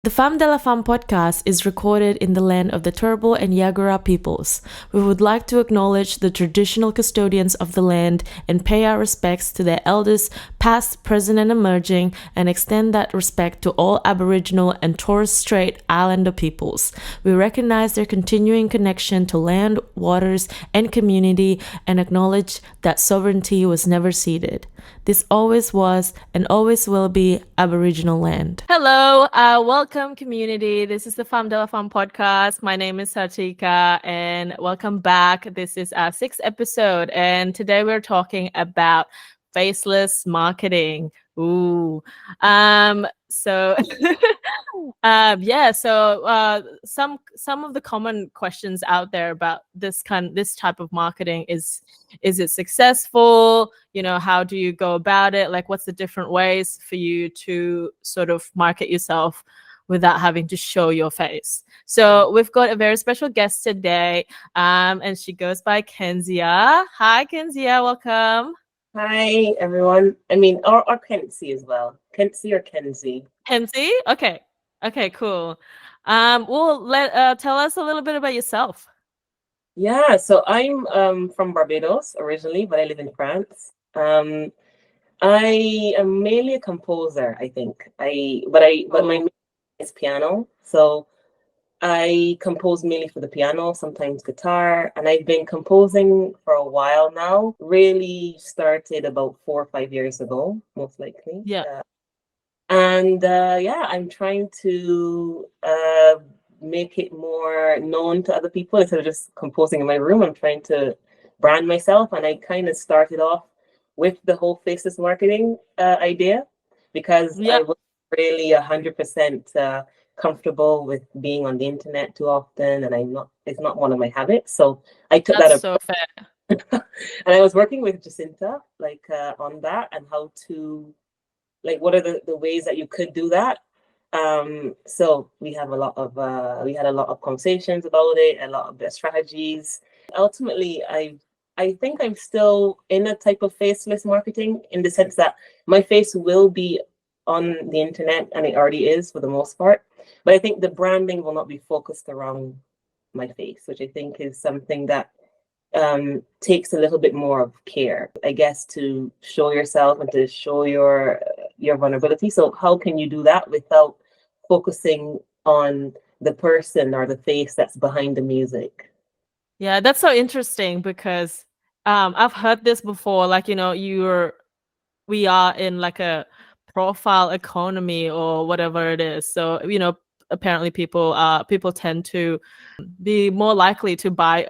The Femme de la Femme podcast is recorded in the land of the Turrbal and Yagara peoples. We would like to acknowledge the traditional custodians of the land and pay our respects to their elders, past, present, and emerging, and extend that respect to all Aboriginal and Torres Strait Islander peoples. We recognize their continuing connection to land, waters, and community, and acknowledge that sovereignty was never ceded. This always was and always will be Aboriginal land. Hello, welcome community. This is the Femme de la Femme podcast. My name is Tika and welcome back. This is our sixth episode and today we're talking about faceless marketing. Ooh. So some of the common questions out there about this type of marketing is it successful? You know, how do you go about it? Like, what's the different ways for you to sort of market yourself without having to show your face? So we've got a very special guest today, and she goes by Kenxiie. Hi, Kenxiie, welcome. Hi, everyone. Or Kenxiie as well. Kenxiie or Kenxiie? Kenxiie? Okay, cool. Tell us a little bit about yourself. Yeah, so I'm from Barbados originally, but I live in France. I am mainly a composer, I think. But my main is piano. So I compose mainly for the piano, sometimes guitar, and I've been composing for a while now. Really started about 4 or 5 years ago, most likely. Yeah. I'm trying to make it more known to other people instead of just composing in my room. I'm trying to brand myself, and I kind of started off with the whole faceless marketing idea because I was really 100% comfortable with being on the internet too often, and it's not one of my habits. So I took that so fair. and I was working with Jacinta on that and how to what are the ways that you could do that. So we had a lot of conversations about it, a lot of best strategies. Ultimately, I think I'm still in a type of faceless marketing in the sense that my face will be on the internet, and it already is for the most part. But I think the branding will not be focused around my face, which I think is something that takes a little bit more of care, I guess, to show yourself and to show your vulnerability. So how can you do that without focusing on the person or the face that's behind the music? Yeah, that's so interesting because I've heard this before. Like, you know, we are in like a profile economy or whatever it is. So, you know, apparently people tend to be more likely to buy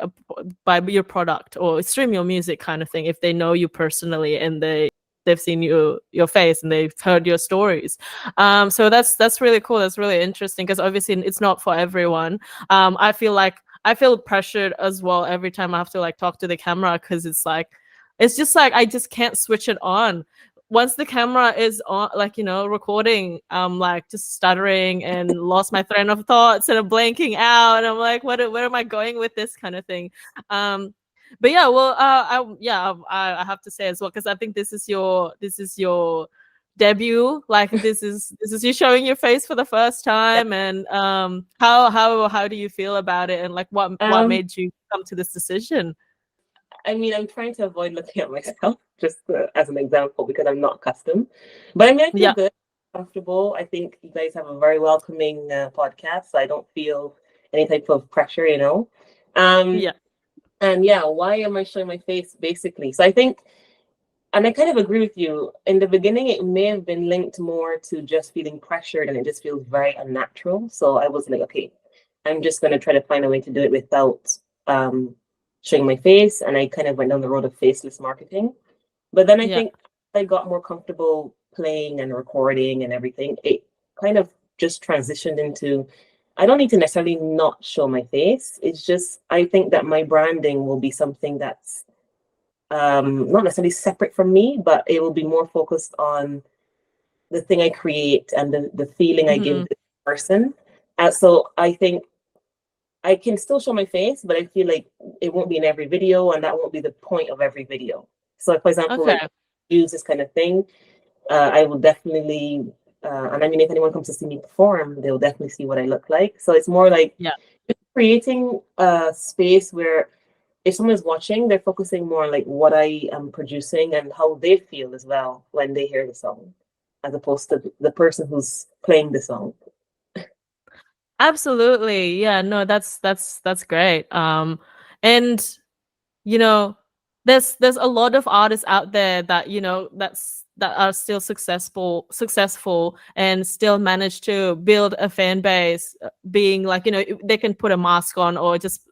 your product or stream your music kind of thing if they know you personally and they've seen your face and they've heard your stories. So that's really cool. That's really interesting because obviously it's not for everyone. I feel pressured as well every time I have to like talk to the camera because it's just like I just can't switch it on. Once the camera is on, like, you know, recording, I'm like just stuttering and lost my train of thoughts and I'm blanking out. And I'm like, where am I going with this kind of thing? But yeah, well, I have to say as well because I think this is your debut. Like this is you showing your face for the first time, and how do you feel about it, and like what made you come to this decision? I'm trying to avoid looking at myself just as an example because I'm not accustomed. But I feel good, comfortable. I think you guys have a very welcoming podcast, so I don't feel any type of pressure, you know. And yeah, why am I showing my face basically? So I think, and I kind of agree with you. In the beginning, it may have been linked more to just feeling pressured and it just feels very unnatural. So I was like, okay, I'm just going to try to find a way to do it without showing my face. And I kind of went down the road of faceless marketing. But then I think I got more comfortable playing and recording and everything. It kind of just transitioned into, I don't need to necessarily not show my face. It's just, I think that my branding will be something that's not necessarily separate from me, but it will be more focused on the thing I create and the feeling I give this person. So I think I can still show my face, but I feel like it won't be in every video, and that won't be the point of every video. So, for example, like use this kind of thing, I will definitely And I mean, if anyone comes to see me perform, they'll definitely see what I look like. So it's more like Yeah. creating a space where if someone's watching, they're focusing more on like what I am producing and how they feel as well when they hear the song, as opposed to the person who's playing the song. Absolutely. Yeah, no, that's great. And you know, there's a lot of artists out there that, that are still successful and still manage to build a fan base, being like, they can put a mask on or just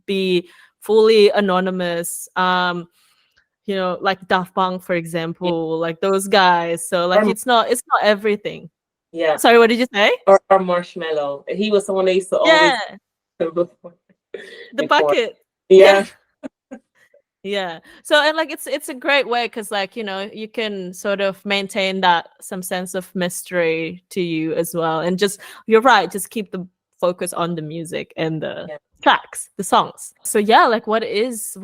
be fully anonymous. Like Daft Punk, for Yeah. example, like those guys. So like Or, it's not everything. yeah. Sorry, what did you say? Or Marshmallow. He was someone I used to always Yeah, before. the before. bucket. Yeah. Yeah. Yeah. So and like it's a great way because like, you can sort of maintain that some sense of mystery to you as well. And just you're right, just keep the focus on the music and the Yeah. tracks, the songs. So yeah, like what is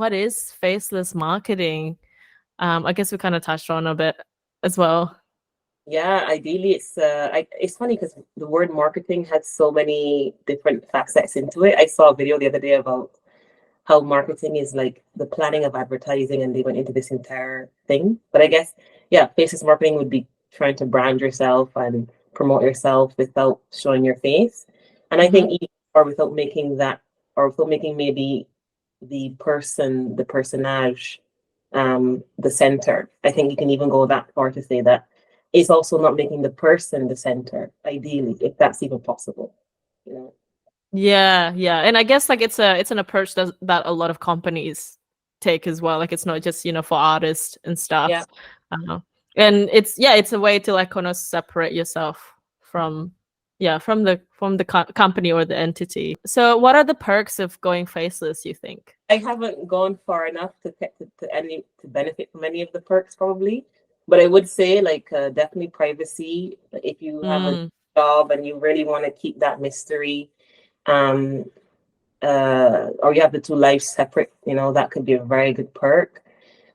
faceless marketing? I guess we kind of touched on a bit as well. Yeah, ideally it's funny because the word marketing has so many different facets into it. I saw a video the other day about how marketing is like the planning of advertising and they went into this entire thing. But I guess, yeah, faceless marketing would be trying to brand yourself and promote yourself without showing your face. And I think Hmm. or without making that or without making maybe the person, the personage, the center. I think you can even go that far to say that it's also not making the person the center, ideally, if that's even possible. You know? Yeah, yeah. And I guess like it's an approach that a lot of companies take as well. Like it's not just, for artists and Yeah. stuff. Uh, and it's a way to like kind of separate yourself from from the company or the entity. So what are the perks of going faceless, you think? I haven't gone far enough to benefit from any of the perks probably, but I would say like definitely privacy. If you have a Mm, job and you really want to keep that mystery, um, or you have the two lives separate, that could be a very good perk.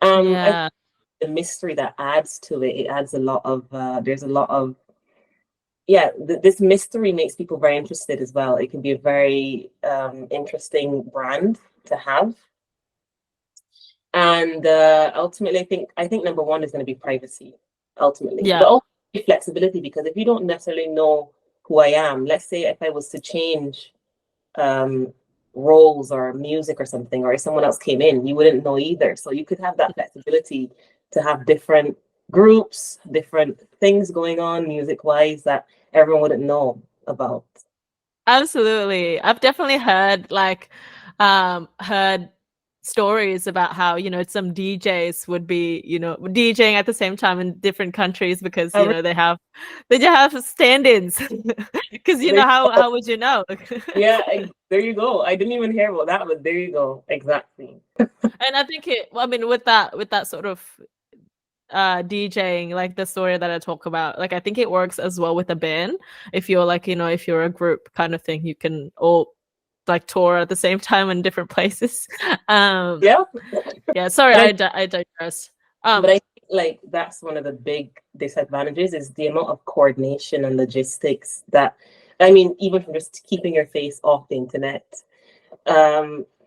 I think yeah. the mystery that adds to it, it adds a lot of. There's a lot of yeah. This mystery makes people very interested as well. It can be a very interesting brand to have. And ultimately, I think number one is going to be privacy. Ultimately, but Yeah. also flexibility because if you don't necessarily know who I am, let's say if I was to change um, roles or music or something, or if someone else came in, you wouldn't know either. So you could have that flexibility to have different groups, different things going on music wise that everyone wouldn't know about. Absolutely. I've definitely heard stories about how, some DJs would be, DJing at the same time in different countries because, I they just have stand-ins. Because how would you know? Yeah, there you go. I didn't even hear about that, but there you go. Exactly. And I think I mean with that sort of DJing, like the story that I talk about, like I think it works as well with a band. If you're like, if you're a group kind of thing, you can all like tour at the same time in different places. um Yeah, yeah, sorry, but I digress. but um I think like that's one of the big disadvantages is the amount of coordination and logistics that I mean, even from just keeping your face off the internet.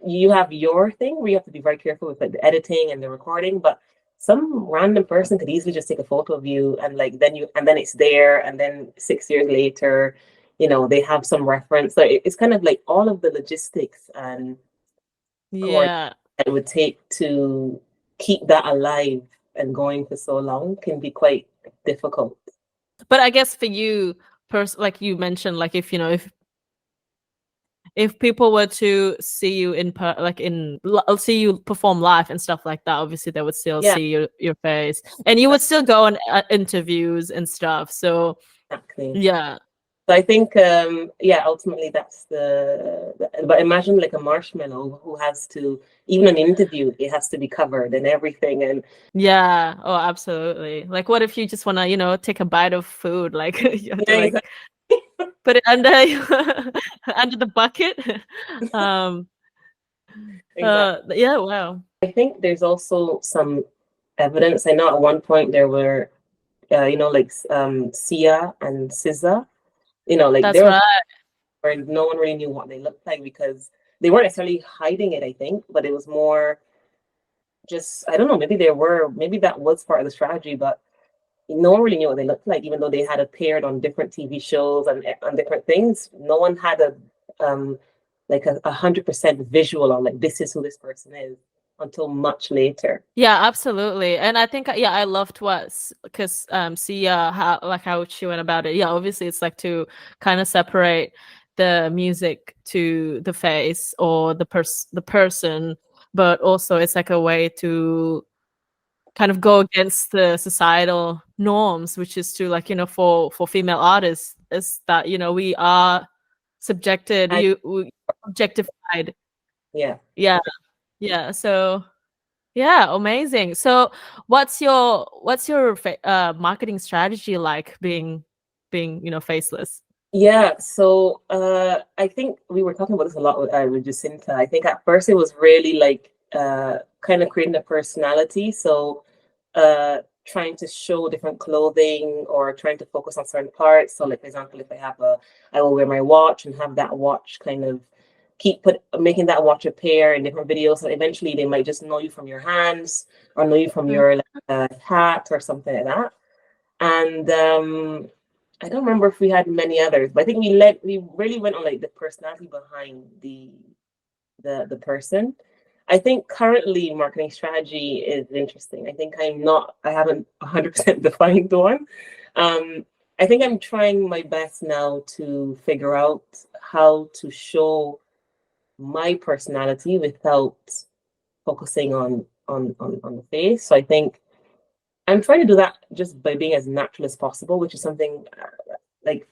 You have your thing where you have to be very careful with like the editing and the recording, but some random person could easily just take a photo of you and like then it's there and then 6 years later, they have some reference. So it's kind of like all of the logistics and coordination yeah, it would take to keep that alive and going for so long can be quite difficult. but I guess for you like you mentioned, like if people were to see you see you perform live and stuff like that, obviously they would still Yeah, see your face and you would still go on interviews and stuff. So exactly. yeah. So I think, yeah, ultimately that's but imagine like a marshmallow who has to, even an interview, it has to be covered and everything. And Yeah. Oh, absolutely. Like, what if you just want to, take a bite of food? Like, you have to yeah, like put it under under the bucket. Um. exactly. Yeah. Wow. I think there's also some evidence. I know at one point there were like Sia and SZA, like they That's were right. where no one really knew what they looked like because they weren't necessarily hiding it, I think, but it was more just, I don't know, maybe that was part of the strategy, but no one really knew what they looked like, even though they had appeared on different TV shows and on different things. No one had like a 100% visual on like this is who this person is until much later. Yeah, absolutely. And I think yeah, I loved what because Sia how she went about it. Yeah, obviously it's like to kind of separate the music to the face or the person, but also it's like a way to kind of go against the societal norms, which is to like, for female artists is that, we are subjected, And we objectified. yeah. Yeah. Yeah. So yeah, amazing. So what's your marketing strategy like being, faceless? Yeah, so I think we were talking about this a lot with Jacinta. I think at first it was really like kind of creating a personality. So trying to show different clothing or trying to focus on certain parts. So like for example, if I will wear my watch and have that watch kind of making that watch appear in different videos. So eventually they might just know you from your hands or know you from Mm. your like, hat or something like that. And I don't remember if we had many others, but I think we really went on like the personality behind the person. I think currently marketing strategy is interesting. I haven't 100% defined one. Um, I think I'm trying my best now to figure out how to show my personality without focusing on the face. So I think I'm trying to do that just by being as natural as possible, which is something like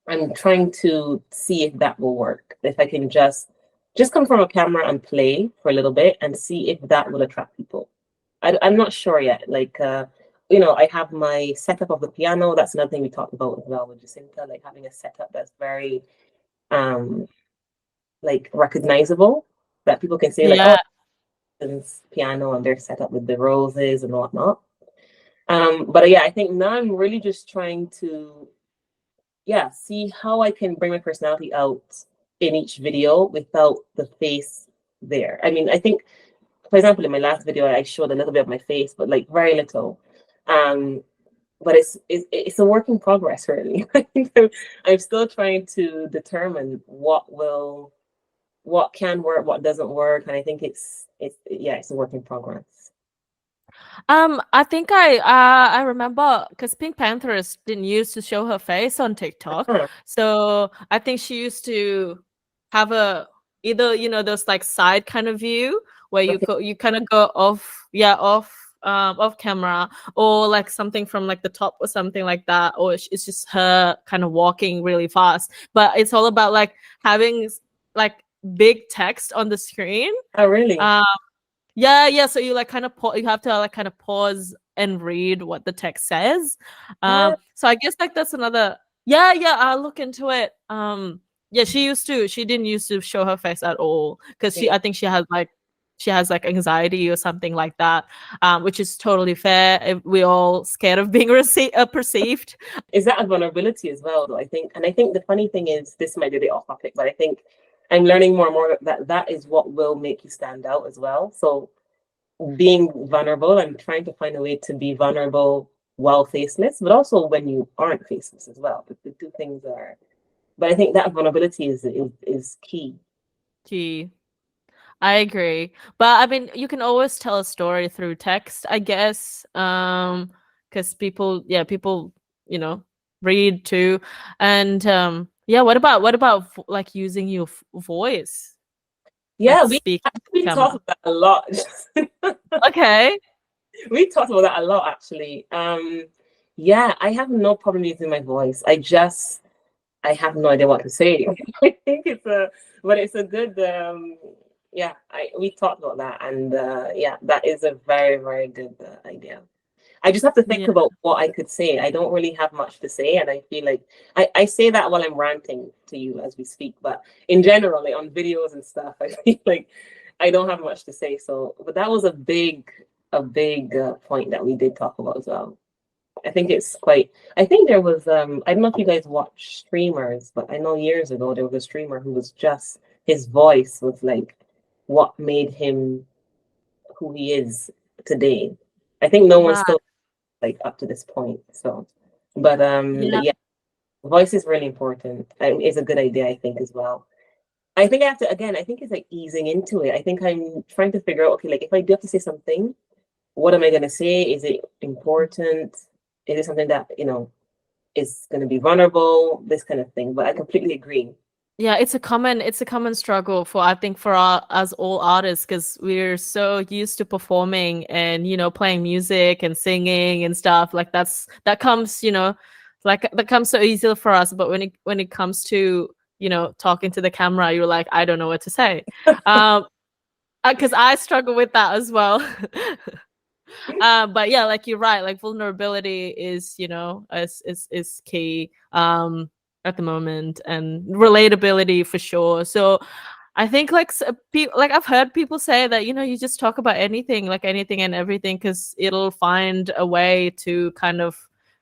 I'm trying to see if that will work. If I can just come from a camera and play for a little bit and see if that will attract people. I'm not sure yet. Like I have my setup of the piano. That's another thing we talked about as well with Jacinta, like having a setup that's very um like recognizable that people can say like, oh, Yeah. it's piano and they're set up with the roses and whatnot. But yeah, I think now I'm really just trying to see how I can bring my personality out in each video without the face there. I mean, I think, for example, in my last video, I showed a little bit of my face, but like very little. Um, but it's a work in progress, really. I'm still trying to determine what can work, what doesn't work, and I think it's a work in progress. I think I remember because Pink Panthers didn't used to show her face on TikTok. Huh. So I think she used to have a either, those like side kind of view where Okay. you kind of go off camera, or like something from like the top or something like that, or it's just her kind of walking really fast. But it's all about like having like big text on the screen. Oh, really? Um yeah. So you like kind of you have to like kind of pause and read what the text says. Uh, So I guess like that's another. Yeah. I'll look into it. Yeah, she didn't used to show her face at all because okay. I think she has like anxiety or something like that. Which is totally fair. We're all scared of being perceived. Is that a vulnerability as well, though? I think the funny thing is, this might be a bit off topic, but I think I'm learning more and more that that is what will make you stand out as well. So being vulnerable and trying to find a way to be vulnerable while faceless, but also when you aren't faceless as well. The two things are. But I think that vulnerability is key. Gee. I agree. But I mean, you can always tell a story through text, I guess. Because people, you know, read too. And yeah, what about like using your voice, Yeah, like we speaking to the we talked camera? about that a lot. Okay. We talked about that a lot, actually. Yeah, I have no problem using my voice. I have no idea what to say. I think it's a good, yeah, we talked about that. And yeah, that is a very, very good idea. I just have to think Yeah. about what I could say. I don't really have much to say. And I feel like I say that while I'm ranting to you as we speak. But in general, like on videos and stuff, I feel like I don't have much to say. So, but that was a big point that we did talk about as well. I think it's quite. I think there was. I don't know if you guys watch streamers, but I know years ago there was a streamer who was just his voice was like what made him who he is today. I think no one's Right. still like up to this point. So, but Yeah. yeah, voice is really important. It's a good idea, I think, as well. I think I have to again. I think it's like easing into it. I think I'm trying to figure out. Okay, like if I do have to say something, what am I going to say? Is it important? Is it something that is going to be vulnerable? This kind of thing. But I completely agree. Yeah, it's a common struggle for I think for us all artists because we're so used to performing and playing music and singing and stuff like that comes like that comes so easy for us. But when it comes to talking to the camera, you're like, I don't know what to say, um because I struggle with that as well. But yeah, like you're right, like vulnerability is key at the moment, and relatability for sure. So I think like like I've heard people say that you just talk about anything, like anything and everything, because it'll find a way to kind of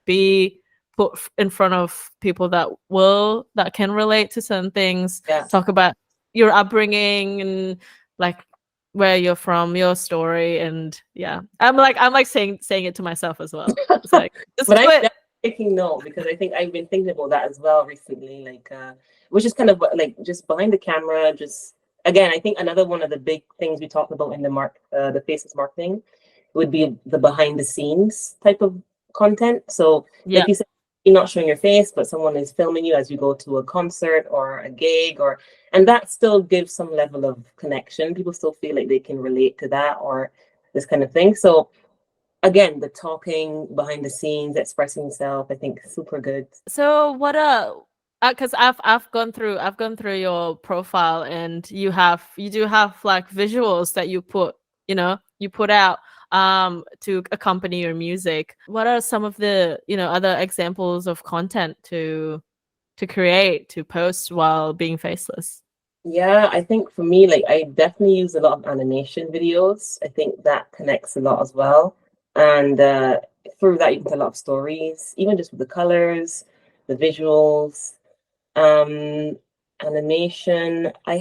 be put in front of people that can relate to certain things. Yeah. Talk about your upbringing and like where you're from, your story, and yeah, I'm like saying it to myself as well. It's like just But do I'm it. definitely taking note because I think I've been thinking about that as well recently. Like, which is kind of like just behind the camera. Just again, I think another one of the big things we talked about in the faceless marketing would be the behind the scenes type of content. So, Yeah, like you said, you're not showing your face, but someone is filming you as you go to a concert or a gig, and that still gives some level of connection. People still feel like they can relate to that or this kind of thing. So again, the talking behind the scenes, expressing yourself, I think super good. so what because I've gone through your profile, and you do have like visuals that you put out to accompany your music. What are some of the other examples of content to create, to post while being faceless? Yeah, I think for me, like I definitely use a lot of animation videos. I think that connects a lot as well. And through that you can tell a lot of stories, even just with the colors, the visuals. Um, Animation, I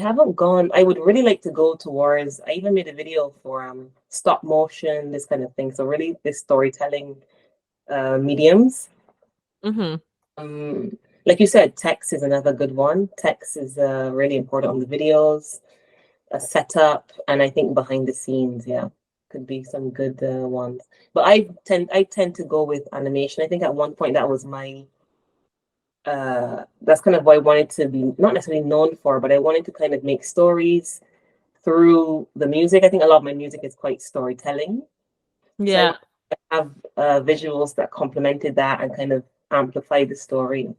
would really like to go towards, I even made a video for stop motion, this kind of thing. So really this storytelling mediums. Mm-hmm. Um, like you said, text is another good one. Text is really important on the videos, a setup, and I think behind the scenes, yeah, could be some good ones. But I tend to go with animation. I think at one point that was my that's kind of what I wanted to be not necessarily known for, but I wanted to kind of make stories through the music. I think a lot of my music is quite storytelling. So I Yeah. wanted to have visuals that complemented that and kind of amplify the story.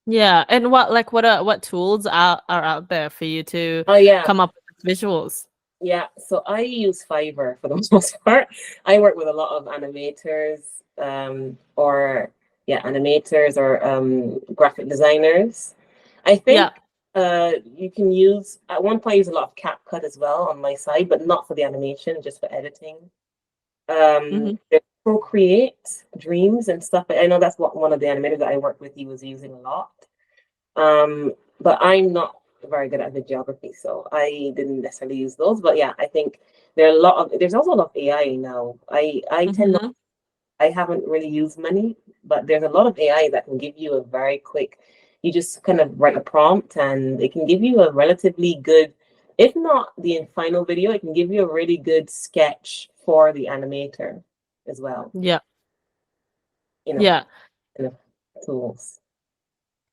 Yeah, and what tools are out there for you to Oh yeah, come up with visuals? yeah. So I use Fiverr for the most part. I work with a lot of animators, or yeah, animators or graphic designers. I Yeah. think you can use at one point I use a lot of CapCut as well on my side, but not for the animation, just for editing. Hmm. There's Procreate Dreams and stuff. I know that's what one of the animators that I work with he was using a lot. But I'm not very good at videography, so I didn't necessarily use those. But yeah, I think there's also a lot of AI now. I tend not Hmm. I haven't really used many, but there's a lot of AI that can give you a very quick, you just kind of write a prompt and it can give you a relatively good, if not the final video, it can give you a really good sketch for the animator as well, Yeah. you know, Yeah. kind of tools.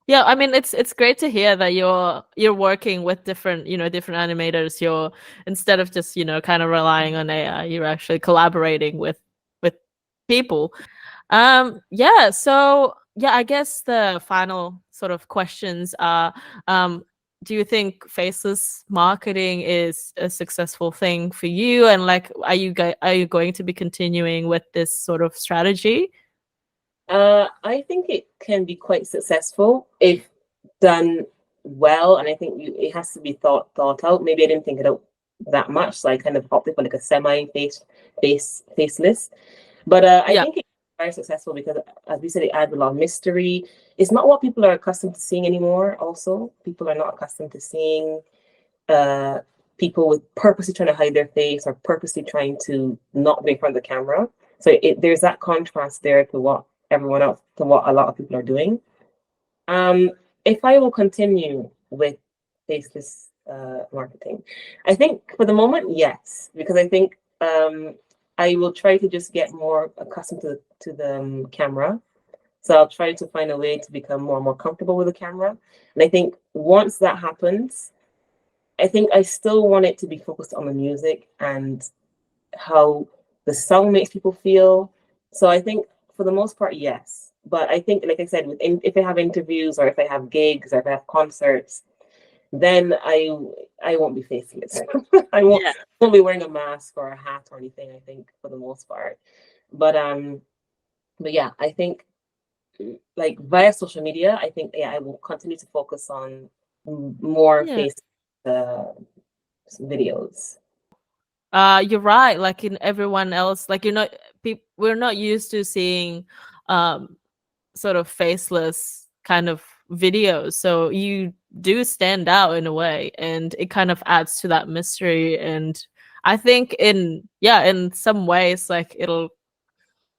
Yeah, I mean it's great to hear that you're working with different animators. You're instead of just, kind of relying on AI, you're actually collaborating with people. Yeah, so yeah, I guess the final sort of questions are, do you think faceless marketing is a successful thing for you? And like, are you going to be continuing with this sort of strategy? I think it can be quite successful if done well, and I think it has to be thought out. Maybe I didn't think it out that much, so I kind of opted for like a faceless. But I Yeah. think it's very successful because, as we said, it adds a lot of mystery. It's not what people are accustomed to seeing anymore. Also, people are not accustomed to seeing uh, people with purposely trying to hide their face or purposely trying to not be in front of the camera. So there's that contrast there to what everyone else, to what a lot of people are doing. If I will continue with faceless marketing, I think for the moment, yes, because I think I will try to just get more accustomed to the camera. So I'll try to find a way to become more and more comfortable with the camera. And I think once that happens, I think I still want it to be focused on the music and how the song makes people feel. So I think for the most part, yes. But I think, like I said, if I have interviews or if I have gigs or if I have concerts, then I won't be faceless. I Yeah. won't be wearing a mask or a hat or anything. I think for the most part, but yeah, I think like via social media, I think I will continue to focus on more Yeah. face uh, videos. You're right. Like in everyone else, like we're not used to seeing um sort of faceless kind of videos. So you do stand out in a way, and it kind of adds to that mystery. And I think in some ways, like it'll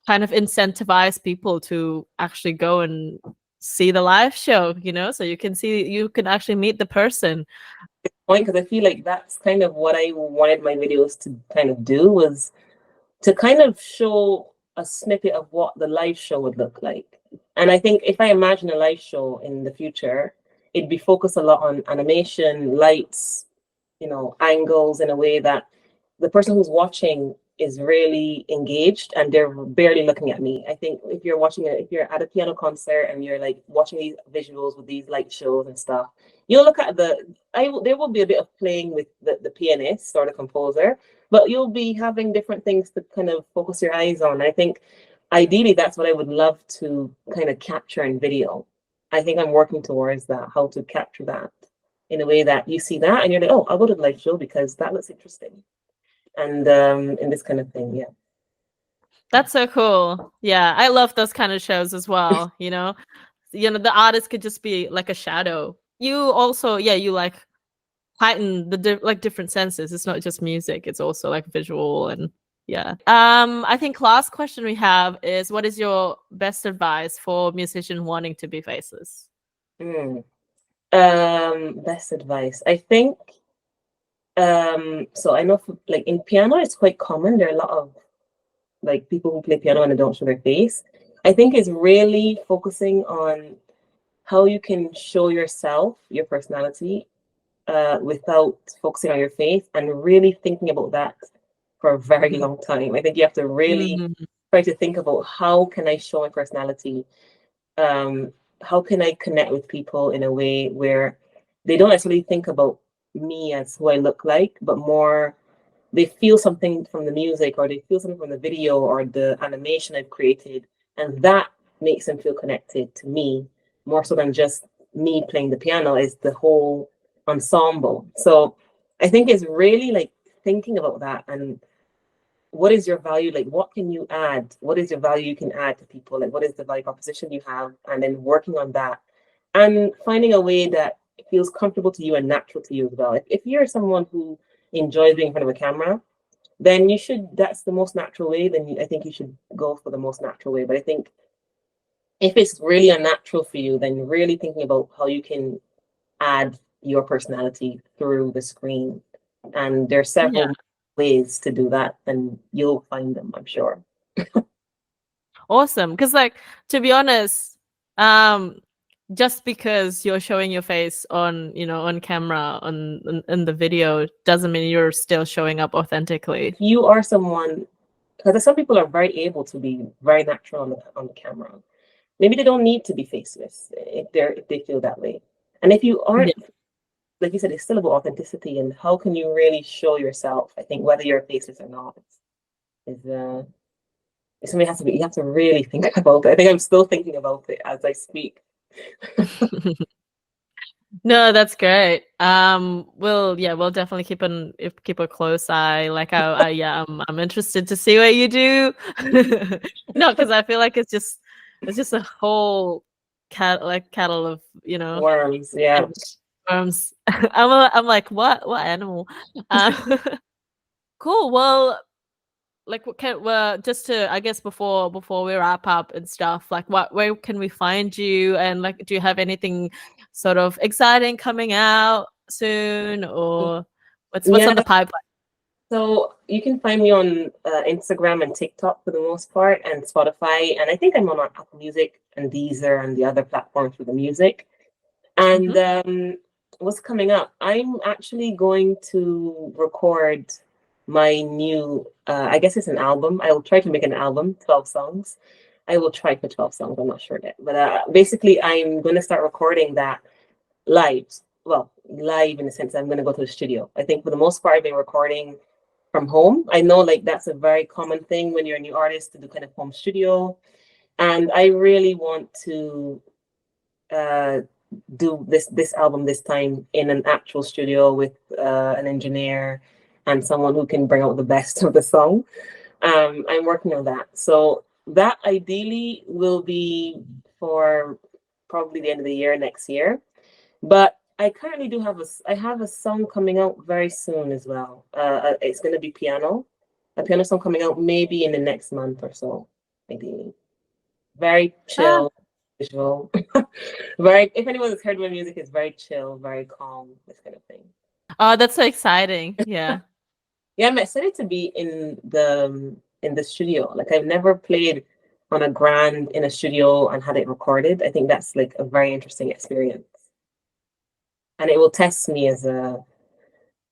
kind of incentivize people to actually go and see the live show, so you can actually meet the person. Point because I feel like that's kind of what I wanted my videos to kind of do, was to kind of show a snippet of what the live show would look like. And I think if I imagine a live show in the future, it'd be focused a lot on animation, lights, angles in a way that the person who's watching is really engaged and they're barely looking at me. I think if you're at a piano concert and you're like watching these visuals with these light shows and stuff, you'll look at there will be a bit of playing with the pianist or the composer, but you'll be having different things to kind of focus your eyes on. I think ideally that's what I would love to kind of capture in video. I think I'm working towards that, how to capture that in a way that you see that and you're like, oh, I'll go to the live show because that looks interesting. And this kind of thing, yeah. That's so cool. Yeah, I love those kind of shows as well. The artist could just be like a shadow. You also, yeah, you like heighten the different senses. It's not just music; it's also like visual and yeah. I think last question we have is, what is your best advice for musicians wanting to be faceless? Mm. Best advice. I think so I know like in piano it's quite common. There are a lot of like people who play piano and they don't show their face. I think it's really focusing on how you can show yourself, your personality, without focusing on your face and really thinking about that for a very long time. I think you have to really Mhm. try to think about how can I show my personality? Um, how can I connect with people in a way where they don't necessarily think about me as who I look like, but more they feel something from the music or they feel something from the video or the animation I've created, and that makes them feel connected to me more so than just me playing the piano. Is the whole ensemble. So I think it's really like thinking about that and what is your value, like what can you add, what is your value you can add to people, like what is the value proposition you have, and then working on that and finding a way that feels comfortable to you and natural to you as well. If you're someone who enjoys being in front of a camera, then that's the most natural way, then I think you should go for the most natural way. But I think if it's really unnatural for you, then really thinking about how you can add your personality through the screen. And there are Yeah, several ways to do that, and you'll find them, I'm sure. awesome. Because like, to be honest, um, just because you're showing your face on camera in the video doesn't mean you're still showing up authentically. If you are someone, because some people are very able to be very natural on the camera. Maybe they don't need to be faceless if they feel that way. And if you Yeah, aren't, like you said, it's still about authenticity and how can you really show yourself. I think whether you're faceless or not is something you have to really think about it. I think I'm still thinking about it as I speak. No, that's great. We'll definitely keep a close eye. Like I'm interested to see what you do. No, because I feel like it's just a whole cattle of, Worms, yeah. worms. I'm like, what animal? Um, cool. Well, like what can just to, I guess, before we wrap up and stuff, like where can we find you, and like do you have anything sort of exciting coming out soon, or what's Yeah, on the pipeline? so you can find me on Instagram and TikTok for the most part, and Spotify, and I think I'm on Apple Music and Deezer and the other platforms for the music. And Hmm. what's coming up? I'm actually going to record my new, I guess it's an album. I will try to make an album, 12 songs. I will try for 12 songs. I'm not sure yet. But basically, I'm going to start recording that live. Well, live in the sense I'm going to go to the studio. I think for the most part, I've been recording from home. I know like that's a very common thing when you're a new artist to do kind of home studio. And I really want to uh, do this album this time in an actual studio with an engineer and someone who can bring out the best of the song. I'm working on that. So that ideally will be for probably the end of the year next year. But I currently do have I have a song coming out very soon as well. It's going to be a piano song coming out maybe in the next month or so, ideally. Very Ah, chill, visual. Very, if anyone has heard my music, it's very chill, very calm, this kind of thing. oh, that's so exciting. Yeah. Yeah, I'm excited to be in the studio. Like I've never played on a grand in a studio and had it recorded. I think that's like a very interesting experience. And it will test me as a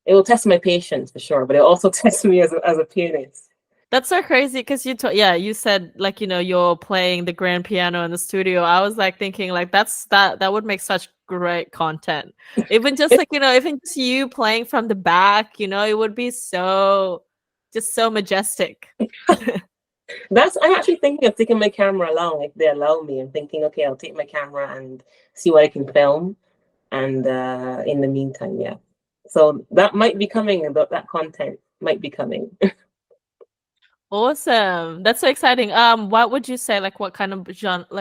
it will test my patience for sure, but it also tests me as a pianist. That's so crazy because yeah, you said like, you're playing the grand piano in the studio. I was like thinking like that would make such great content. Even just like, even just you playing from the back, it would be just so majestic. That's I'm actually thinking of taking my camera along if they allow me. I'm thinking, okay, I'll take my camera and see what I can film. And in the meantime, yeah. So that might be coming, that content might be coming. Awesome. That's so exciting. What would you say, like what kind of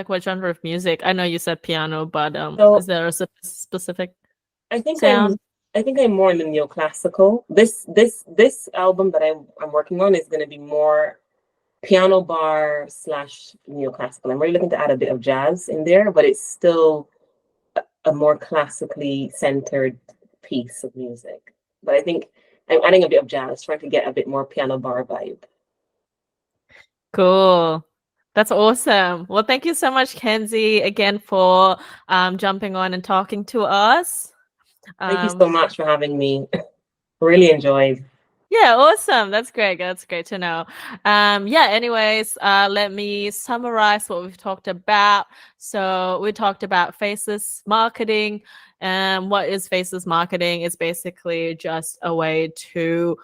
what genre of music? I know you said piano, but is So there a specific I think I'm sound? I think I'm more in the neoclassical. This album that I'm working on is going to be more piano bar slash neoclassical. I'm really looking to add a bit of jazz in there, but it's still a more classically centered piece of music. But I think I'm adding a bit of jazz, trying to get a bit more piano bar vibe. Cool. That's awesome. Well, thank you so much, Kenzie, again for jumping on and talking to us. Thank you so Um, much for having me. Really enjoyed. yeah, awesome. That's great. That's great to know. Yeah, anyways, let me summarize what we've talked about. So we talked about faceless marketing. And what is faceless marketing? It's basically just a way to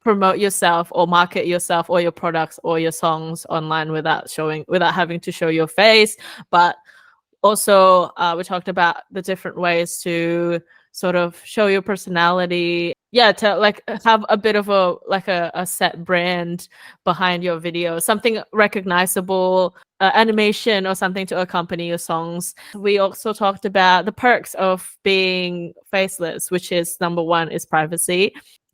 promote yourself or market yourself or your products or your songs online without having to show your face. But also, we talked about the different ways to sort of show your personality, yeah, to like have a bit of a set brand behind your video, something recognizable, animation or something to accompany your songs. We also talked about the perks of being faceless, which is number one is privacy.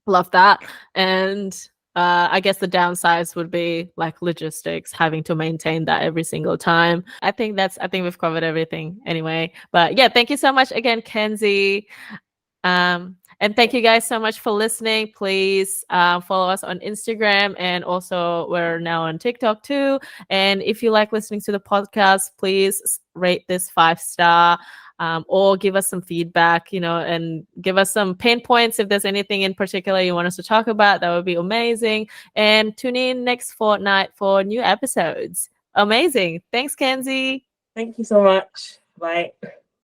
Love that. And I guess the downsides would be like logistics, having to maintain that every single time. I think we've covered everything anyway. But yeah, thank you so much again, Kenzie. And thank you guys so much for listening. Please follow us on Instagram, and also we're now on TikTok too. And if you like listening to the podcast, please rate this 5-star. Or give us some feedback, and give us some pain points if there's anything in particular you want us to talk about. That would be amazing. And tune in next fortnight for new episodes. Amazing. Thanks, Kenzie. Thank you so much. Bye.